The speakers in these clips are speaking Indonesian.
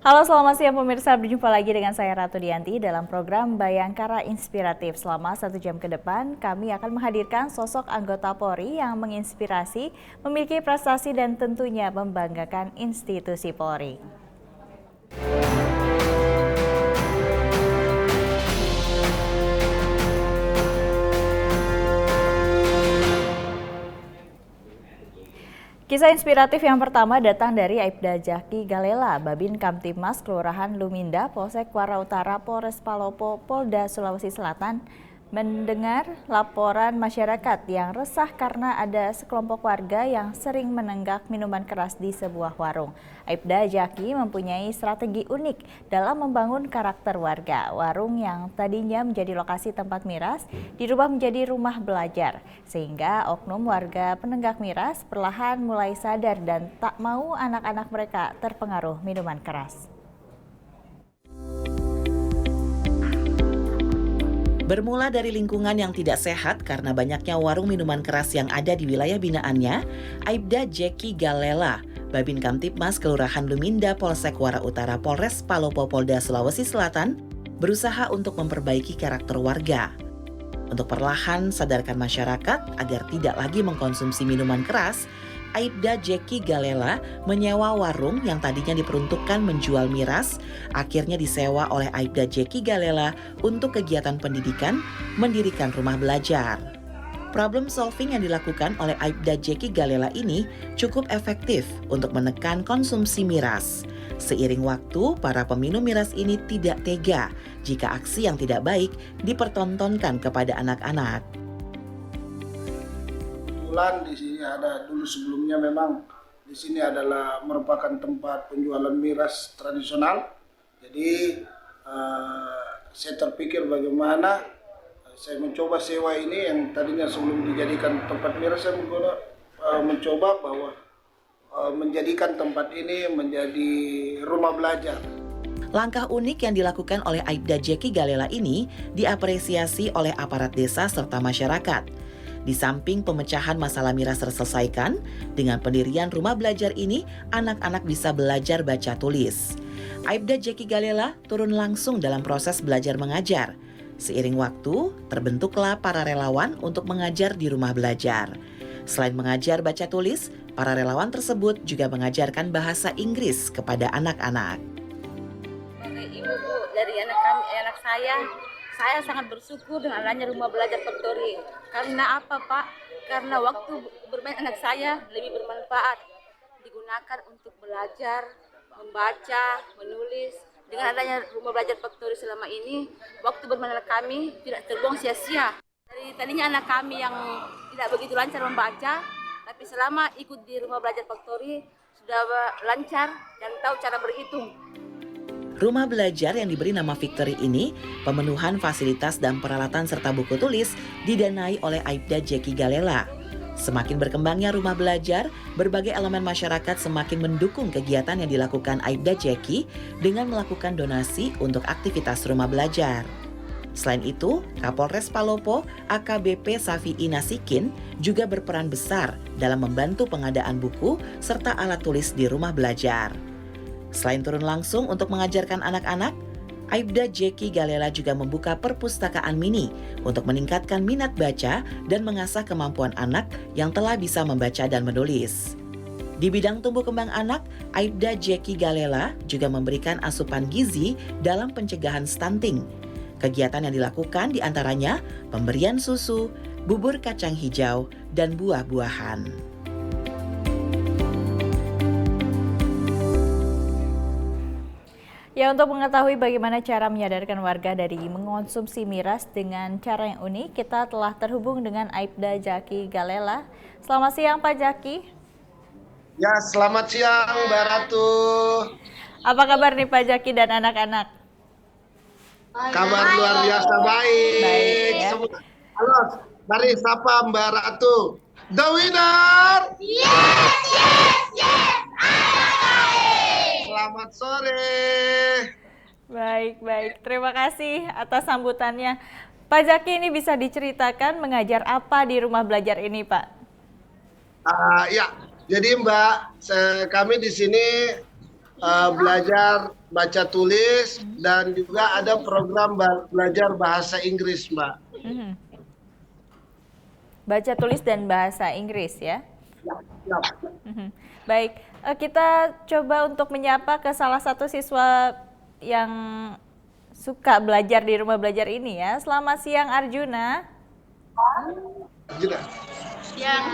Halo, selamat siang pemirsa. Berjumpa lagi dengan saya Ratu Dianti dalam program Bayangkara Inspiratif. Selama 1 jam ke depan, kami akan menghadirkan sosok anggota Polri yang menginspirasi, memiliki prestasi dan tentunya membanggakan institusi Polri. Kisah inspiratif yang pertama datang dari Aibda Jaki Galela, Babin Kamtibmas Kelurahan Luminda, Polsek Kuara Utara, Polres Palopo, Polda Sulawesi Selatan, mendengar laporan masyarakat yang resah karena ada sekelompok warga yang sering menenggak minuman keras di sebuah warung. Aibda Jaki mempunyai strategi unik dalam membangun karakter warga. Warung yang tadinya menjadi lokasi tempat miras dirubah menjadi rumah belajar, sehingga oknum warga penenggak miras perlahan mulai sadar dan tak mau anak-anak mereka terpengaruh minuman keras. Bermula dari lingkungan yang tidak sehat karena banyaknya warung minuman keras yang ada di wilayah binaannya, Aibda Jaki Galela, Babin Kamtibmas Kelurahan Luminda, Polsek Kuara Utara, Polres Palopo, Polda Sulawesi Selatan, berusaha untuk memperbaiki karakter warga. Untuk perlahan sadarkan masyarakat agar tidak lagi mengkonsumsi minuman keras, Aibda Jaki Galela menyewa warung yang tadinya diperuntukkan menjual miras, akhirnya disewa oleh Aibda Jaki Galela untuk kegiatan pendidikan, mendirikan rumah belajar. Problem solving yang dilakukan oleh Aibda Jaki Galela ini cukup efektif untuk menekan konsumsi miras. Seiring waktu, para peminum miras ini tidak tega jika aksi yang tidak baik dipertontonkan kepada anak-anak. Kebetulan di sini ada dulu sebelumnya memang di sini adalah merupakan tempat penjualan miras tradisional. Jadi saya terpikir bagaimana saya mencoba sewa ini yang tadinya sebelum dijadikan tempat miras, saya mencoba bahwa menjadikan tempat ini menjadi rumah belajar. Langkah unik yang dilakukan oleh Aibda Jaki Galela ini diapresiasi oleh aparat desa serta masyarakat. Di samping pemecahan masalah miras terselesaikan, dengan pendirian rumah belajar ini, anak-anak bisa belajar baca tulis. Aibda Jaki Galela turun langsung dalam proses belajar mengajar. Seiring waktu, terbentuklah para relawan untuk mengajar di rumah belajar. Selain mengajar baca tulis, para relawan tersebut juga mengajarkan bahasa Inggris kepada anak-anak. Sebagai ibu Bu, dari anak saya sangat bersyukur dengan adanya rumah belajar Factory. Karena apa Pak? Karena waktu bermain anak saya lebih bermanfaat, digunakan untuk belajar, membaca, menulis. Dengan adanya rumah belajar Factory selama ini, waktu bermain anak kami tidak terbuang sia-sia. Dari tadinya anak kami yang tidak begitu lancar membaca, tapi selama ikut di rumah belajar Factory sudah lancar dan tahu cara berhitung. Rumah belajar yang diberi nama Victory ini, pemenuhan fasilitas dan peralatan serta buku tulis didanai oleh Aibda Jaki Galela. Semakin berkembangnya rumah belajar, berbagai elemen masyarakat semakin mendukung kegiatan yang dilakukan Aibda Jaki dengan melakukan donasi untuk aktivitas rumah belajar. Selain itu, Kapolres Palopo AKBP Safi'i Nasikin juga berperan besar dalam membantu pengadaan buku serta alat tulis di rumah belajar. Selain turun langsung untuk mengajarkan anak-anak, Aibda Jaki Galela juga membuka perpustakaan mini untuk meningkatkan minat baca dan mengasah kemampuan anak yang telah bisa membaca dan menulis. Di bidang tumbuh kembang anak, Aibda Jaki Galela juga memberikan asupan gizi dalam pencegahan stunting. Kegiatan yang dilakukan diantaranya pemberian susu, bubur kacang hijau, dan buah-buahan. Ya, untuk mengetahui bagaimana cara menyadarkan warga dari mengonsumsi miras dengan cara yang unik, kita telah terhubung dengan Aibda Jaki Galela. Selamat siang Pak Jaki. Ya, selamat siang Mbak Ratu. Apa kabar nih Pak Jaki dan anak-anak? Kabar luar biasa baik. Baik ya. Halo, mari sapa Mbak Ratu. The winner! Yes, yes, yes! Selamat sore. Baik. Terima kasih atas sambutannya. Pak Jaki, ini bisa diceritakan mengajar apa di rumah belajar ini, Pak? Ya, jadi Mbak, kami di sini belajar baca tulis, dan juga ada program belajar bahasa Inggris, Mbak. Mhm. Baca tulis dan bahasa Inggris ya. Ya. Mhm. Baik, kita coba untuk menyapa ke salah satu siswa yang suka belajar di rumah belajar ini ya. Selamat siang Arjuna. Gitu. Yang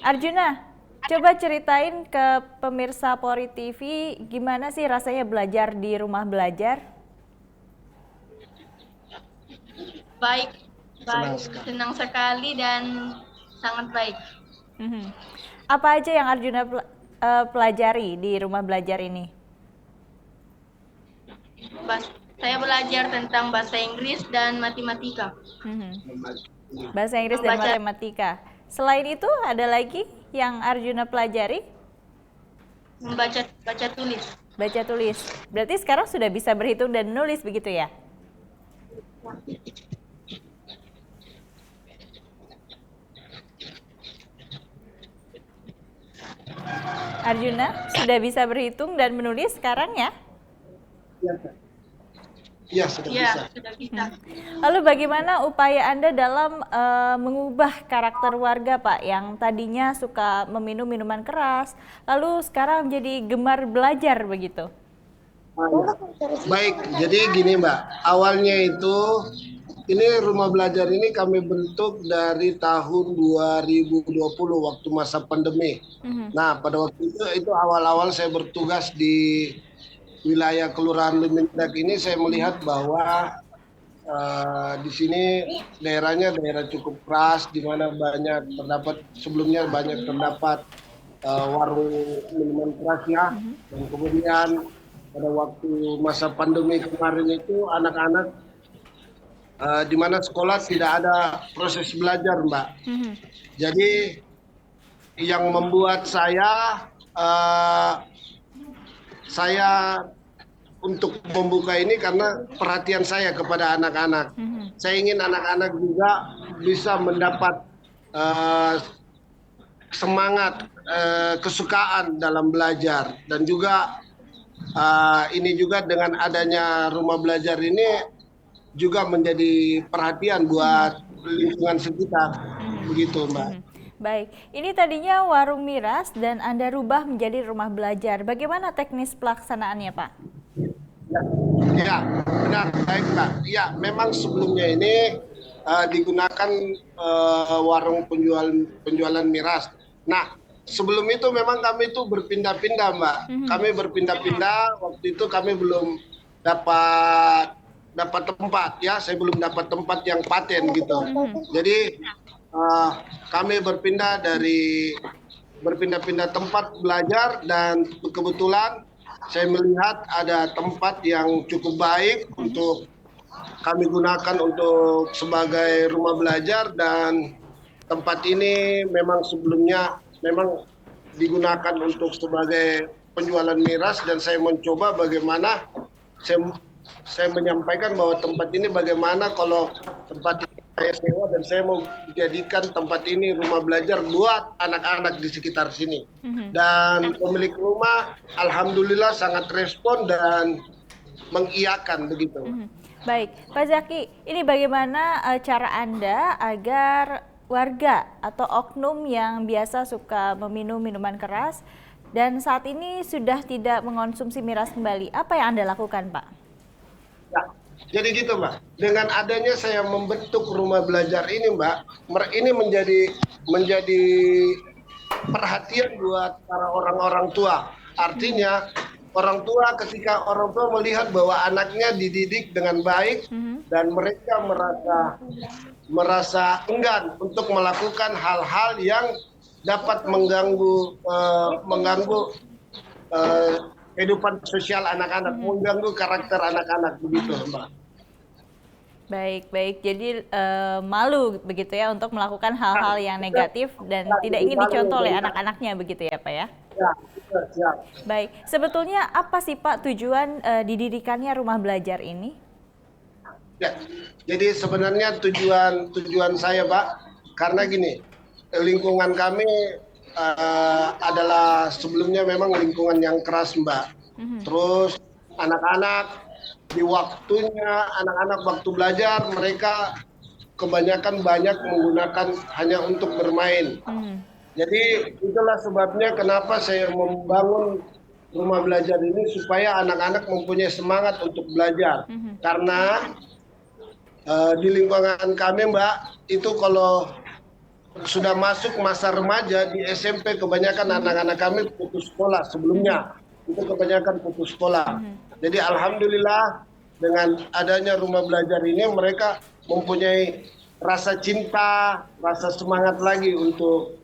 Arjuna, coba ceritain ke pemirsa Polri TV gimana sih rasanya belajar di rumah belajar? baik, Senang sekali. senang sekali dan sangat baik. Mhm. Apa aja yang Arjuna pelajari di rumah belajar ini? Saya belajar tentang bahasa Inggris dan matematika. Mhm. Bahasa Inggris dan Membaca. matematika. Selain itu ada lagi yang Arjuna pelajari? Baca tulis. Baca tulis. Berarti sekarang sudah bisa berhitung dan menulis begitu ya? Arjuna sudah bisa berhitung dan menulis sekarang ya? Ya, sudah bisa. Ya, sudah bisa. Lalu bagaimana upaya Anda dalam mengubah karakter warga Pak yang tadinya suka meminum minuman keras, lalu sekarang jadi gemar belajar begitu? Baik, jadi gini Mbak, awalnya itu ini rumah belajar ini kami bentuk dari tahun 2020 waktu masa pandemi. Nah, pada waktu itu awal-awal saya bertugas di wilayah Kelurahan Lumindak ini, saya melihat bahwa di sini daerahnya daerah cukup keras, di mana sebelumnya banyak terdapat warung minuman keras ya, dan kemudian pada waktu masa pandemi kemarin itu anak-anak di mana sekolah tidak ada proses belajar, Mbak. Jadi yang membuat saya untuk membuka ini karena perhatian saya kepada anak-anak. Saya ingin anak-anak juga bisa mendapat semangat, kesukaan dalam belajar, dan juga ini juga dengan adanya rumah belajar ini juga menjadi perhatian buat lingkungan sekitar, begitu Mbak. Baik, ini tadinya warung miras dan Anda rubah menjadi rumah belajar. Bagaimana teknis pelaksanaannya Pak? Ya, benar, baik Mbak. Ya, memang sebelumnya ini digunakan warung penjualan miras. Nah, sebelum itu memang kami itu berpindah-pindah Mbak. Kami berpindah-pindah, waktu itu kami belum dapat tempat ya, saya belum dapat tempat yang paten gitu. Jadi kami berpindah-pindah tempat belajar, dan kebetulan saya melihat ada tempat yang cukup baik untuk kami gunakan untuk sebagai rumah belajar, dan tempat ini memang sebelumnya memang digunakan untuk sebagai penjualan miras, dan saya mencoba bagaimana saya menyampaikan bahwa tempat ini bagaimana kalau tempat ini saya sewa, dan saya mau jadikan tempat ini rumah belajar buat anak-anak di sekitar sini. Dan pemilik rumah alhamdulillah sangat respon dan mengiyakan begitu. Baik, Pak Zaki, ini bagaimana cara Anda agar warga atau oknum yang biasa suka meminum minuman keras dan saat ini sudah tidak mengonsumsi miras kembali, apa yang Anda lakukan Pak? Ya, jadi gitu Mbak, dengan adanya saya membentuk rumah belajar ini Mbak, ini menjadi perhatian buat para orang-orang tua. Artinya orang tua, ketika orang tua melihat bahwa anaknya dididik dengan baik dan mereka merasa enggan untuk melakukan hal-hal yang dapat mengganggu kehidupan sosial anak-anak, mengganggu karakter anak-anak, begitu Mbak. Baik. Jadi malu begitu ya untuk melakukan hal-hal yang negatif dan tidak ingin dicontoh oleh anak-anaknya begitu ya Pak ya? Ya, siap. Baik, sebetulnya apa sih Pak tujuan didirikannya rumah belajar ini? Ya, jadi sebenarnya tujuan saya Pak, karena gini, lingkungan kami adalah sebelumnya memang lingkungan yang keras Mbak. Terus anak-anak di waktunya, anak-anak waktu belajar mereka kebanyakan banyak menggunakan hanya untuk bermain. Jadi itulah sebabnya kenapa saya membangun rumah belajar ini supaya anak-anak mempunyai semangat untuk belajar. Karena di lingkungan kami Mbak, itu kalau sudah masuk masa remaja di SMP kebanyakan anak-anak kami putus sekolah sebelumnya. Itu kebanyakan putus sekolah. Jadi alhamdulillah dengan adanya rumah belajar ini mereka mempunyai rasa cinta, rasa semangat lagi untuk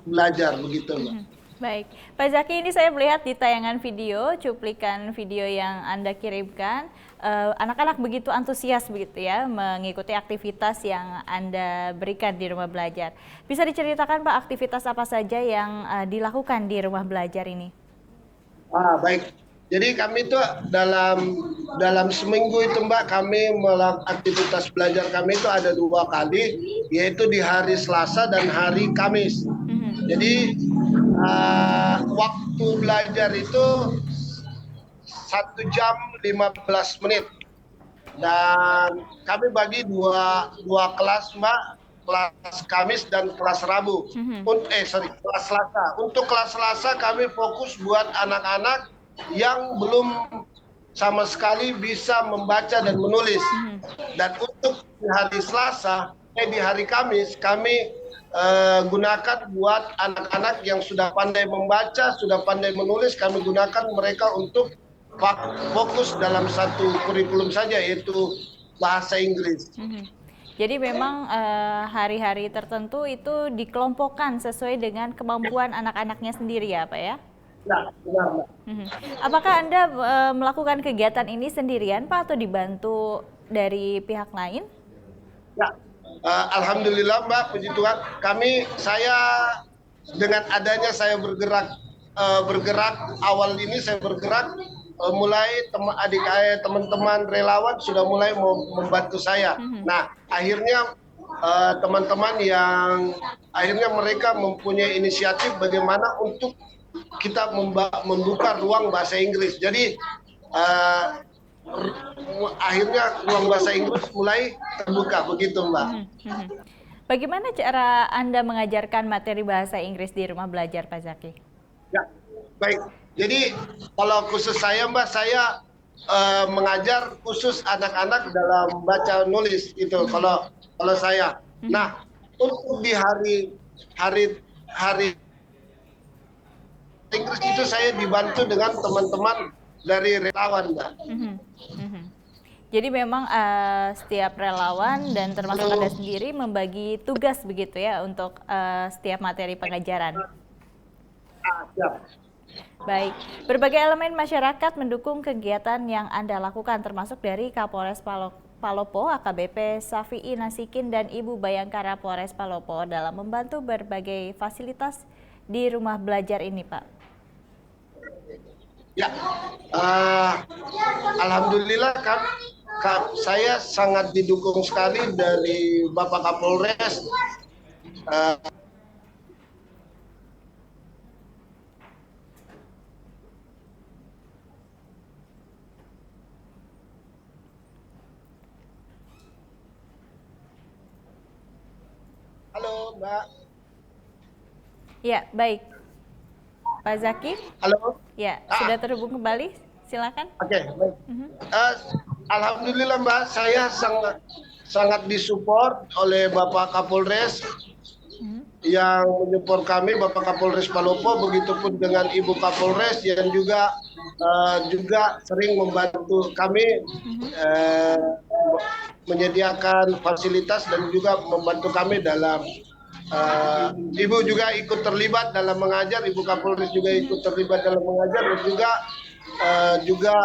belajar begitu Mbak. Baik, Pak Zaki, ini saya melihat di tayangan video, cuplikan video yang Anda kirimkan, anak-anak begitu antusias begitu ya mengikuti aktivitas yang Anda berikan di rumah belajar. Bisa diceritakan Pak aktivitas apa saja yang dilakukan di rumah belajar ini? Baik. Jadi kami itu dalam seminggu itu Mbak, kami melakukan aktivitas belajar kami itu ada 2 kali, yaitu di hari Selasa dan hari Kamis. Jadi waktu belajar itu 1 jam 15 menit. Dan kami bagi dua kelas Mbak, kelas Kamis dan kelas Rabu. Kelas Selasa. Untuk kelas Selasa kami fokus buat anak-anak yang belum sama sekali bisa membaca dan menulis. Dan untuk di hari Selasa, di hari Kamis kami gunakan buat anak-anak yang sudah pandai membaca, sudah pandai menulis, kami gunakan mereka untuk fokus dalam satu kurikulum saja, yaitu bahasa Inggris. Jadi memang hari-hari tertentu itu dikelompokkan sesuai dengan kemampuan anak-anaknya sendiri ya Pak ya? Ya, benar Mbak. Apakah Anda melakukan kegiatan ini sendirian Pak atau dibantu dari pihak lain? Ya, alhamdulillah Mbak, puji Tuhan. Saya dengan adanya saya bergerak awal ini saya bergerak mulai teman-teman relawan sudah mulai membantu saya. Nah, akhirnya teman-teman yang akhirnya mereka mempunyai inisiatif bagaimana untuk kita membuka ruang bahasa Inggris. Jadi akhirnya ruang bahasa Inggris mulai terbuka begitu Mbak. Bagaimana cara Anda mengajarkan materi bahasa Inggris di rumah belajar Pak Zaki? Ya, baik. Jadi kalau khusus saya Mbak, saya mengajar khusus anak-anak dalam baca nulis itu kalau saya. Nah, untuk di hari Inggris itu saya dibantu dengan teman-teman dari relawan Mbak. Jadi memang setiap relawan dan termasuk Anda sendiri membagi tugas begitu ya untuk setiap materi pengajaran. Siap. Baik, berbagai elemen masyarakat mendukung kegiatan yang Anda lakukan termasuk dari Kapolres Palopo, AKBP Safi'i Nasikin dan Ibu Bayangkara Polres Palopo dalam membantu berbagai fasilitas di rumah belajar ini Pak. Ya, alhamdulillah saya sangat didukung sekali dari Bapak Kapolres. Halo Mbak. Ya, baik. Pak Zaki? Halo. Ya, sudah terhubung kembali. Silakan. Oke, baik. Alhamdulillah Mbak, saya sangat disupport oleh Bapak Kapolres yang menyupport kami, Bapak Kapolres Palopo, begitupun dengan Ibu Kapolres yang juga sering membantu kami menyediakan fasilitas dan juga membantu kami dalam Ibu juga ikut terlibat dalam mengajar, Ibu Kapolres juga ikut terlibat dalam mengajar dan juga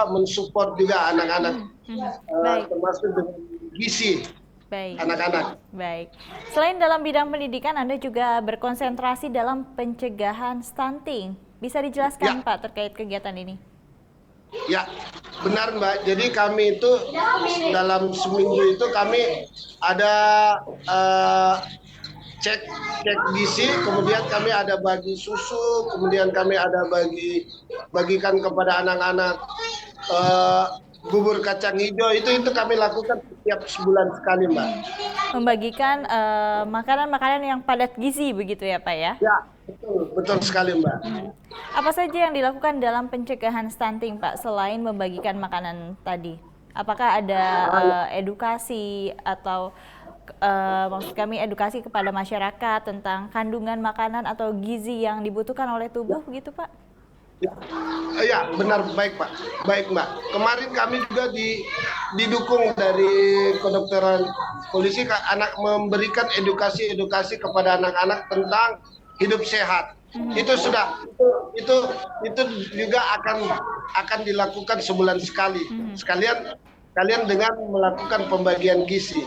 mensupport juga anak-anak termasuk dengan gizi anak-anak. Baik. Selain dalam bidang pendidikan, Anda juga berkonsentrasi dalam pencegahan stunting. Bisa dijelaskan Pak terkait kegiatan ini? Ya, benar Mbak. Jadi kami itu dalam seminggu itu kami ada cek gizi, kemudian kami ada bagi susu, kemudian kami ada bagikan kepada anak-anak bubur kacang hijau, itu kami lakukan setiap sebulan sekali, Mbak. Membagikan makanan-makanan yang padat gizi begitu ya Pak ya? Ya, betul sekali, Mbak. Apa saja yang dilakukan dalam pencegahan stunting Pak selain membagikan makanan tadi? Apakah ada edukasi atau maksud kami edukasi kepada masyarakat tentang kandungan makanan atau gizi yang dibutuhkan oleh tubuh gitu Pak? Ya, benar, baik Pak. Baik Mbak. Kemarin kami juga didukung dari kedokteran polisi anak memberikan edukasi kepada anak-anak tentang hidup sehat. Itu sudah itu juga akan dilakukan sebulan sekali. Kalian dengan melakukan pembagian gizi.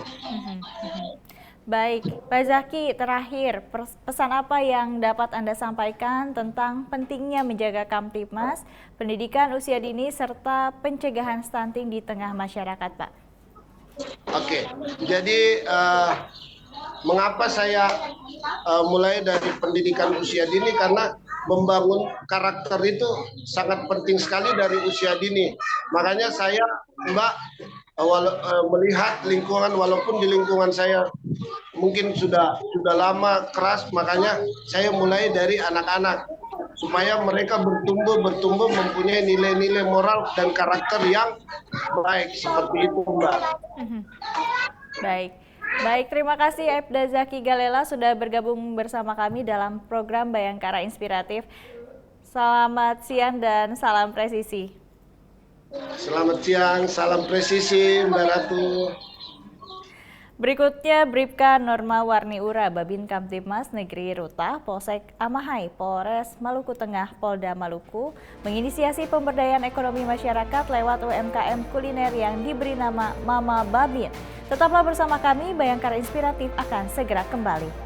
Baik, Pak Zaki, terakhir pesan apa yang dapat Anda sampaikan tentang pentingnya menjaga Kamtibmas, pendidikan usia dini serta pencegahan stunting di tengah masyarakat, Pak? Oke, jadi mengapa saya mulai dari pendidikan usia dini, karena membangun karakter itu sangat penting sekali dari usia dini. Makanya saya, Mbak, melihat lingkungan, walaupun di lingkungan saya mungkin sudah lama keras, makanya saya mulai dari anak-anak supaya mereka bertumbuh mempunyai nilai-nilai moral dan karakter yang baik, seperti itu, Mbak. Baik, terima kasih Aibda Zaki Galela sudah bergabung bersama kami dalam program Bayangkara Inspiratif. Selamat siang dan salam presisi. Selamat siang, salam presisi Mbak Ratu. Berikutnya Bribka Norma Warniura, Babin Kamtibmas Negeri Ruta, Polsek Amahai, Polres Maluku Tengah, Polda Maluku, menginisiasi pemberdayaan ekonomi masyarakat lewat UMKM kuliner yang diberi nama Mama Babin. Tetaplah bersama kami, Bayangkara Inspiratif akan segera kembali.